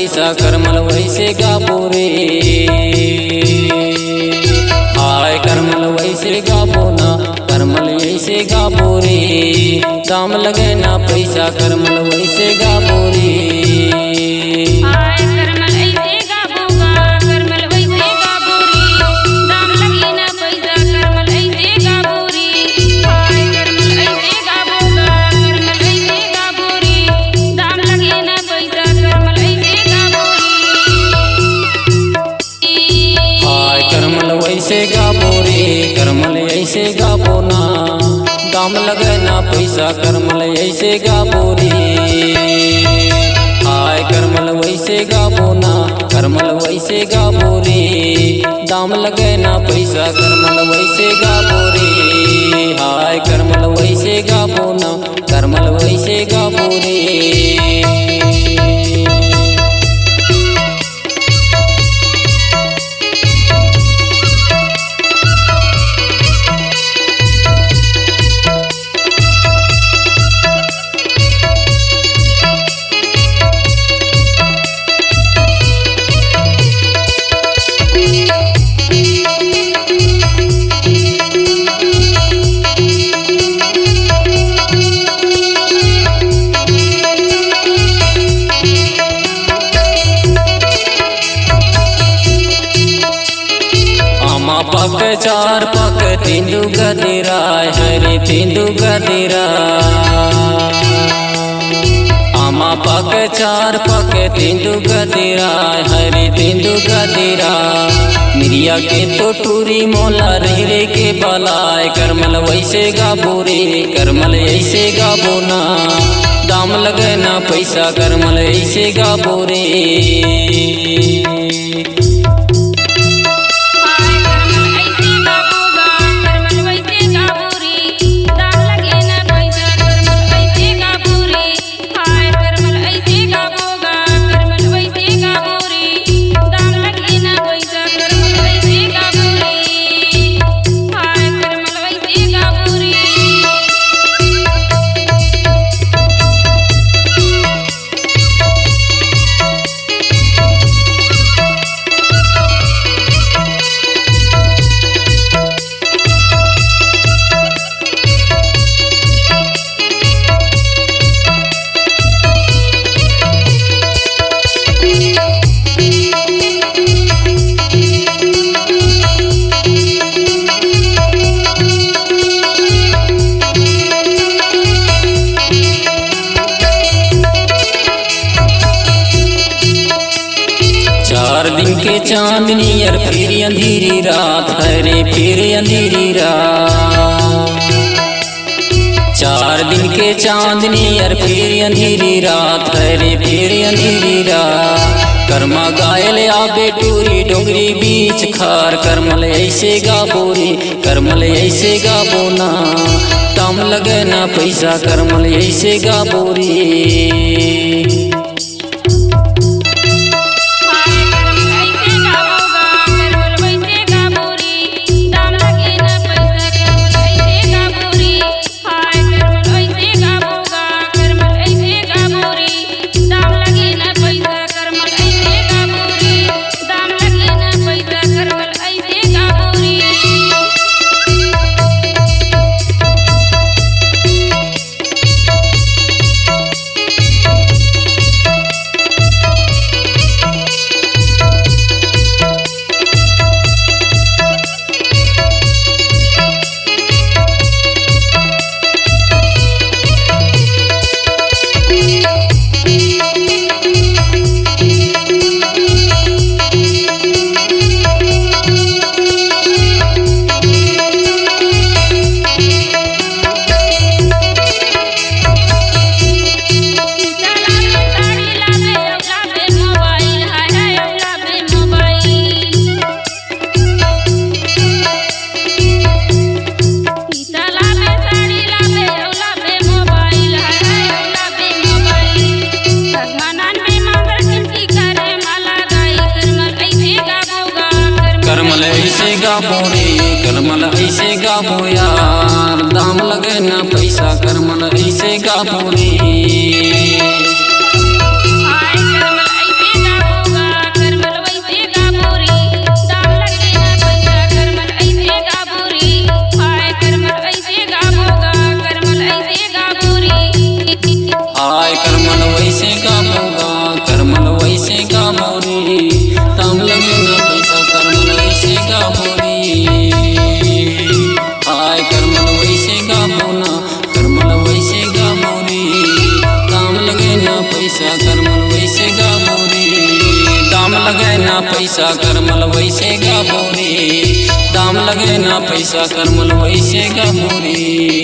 पैसा करमल वैसे गाबो रे। हाय करमल वैसे गाबो ना, करमल ऐसे गाबो रे। दाम लगे ना पैसा करमल वैसे गाबो रे। ऐसे गाबो रे करमल ऐसे गाबो ना, दाम लगे ना पैसा करमल ऐसे गाबो रे। हाय करमल वैसे गाबो ना, करमल वैसे गाबो रे। दाम लगे ना पैसा करमल वैसे गाबो रे। हाय करमल वैसे गाबो ना, करमल वैसे गाबो रे। पक चार पक तिंदु गदिरा हरे तिंदु गदिरा। आमा पक चार पक तिंदु गदिरा हरे तिंदु गदिरा। मिरिया के तो टूरी मोला रे के बलाय करमल वैसे गाबो रे। करमल ऐसे गाबो ना, दाम लगे ना पैसा करमल ऐसे गाबो रे। चार दिन के चांदनी यार फिर अंधेरी रात हरे फिर अंधेरी रात। चार दिन के चांदनी यार फिर अंधेरी रात हरे फिर अंधेरी रात। कर्मा गायल आबे टूरी डोंगरी बीच खार करमल ऐसे गाबो रे। करमल ऐसे गाबो ना, दाम लगे ना पैसा करमल ऐसे गाबो रे। करमल ऐसे गाबो रे। करमल ऐसे गाबो यार, दाम लगे ना पैसा करमल ऐसे गाबो रे। लगे ना पैसा करमल वैसे गाबोरी, दाम लगे ना पैसा करमल वैसे गाबोरी।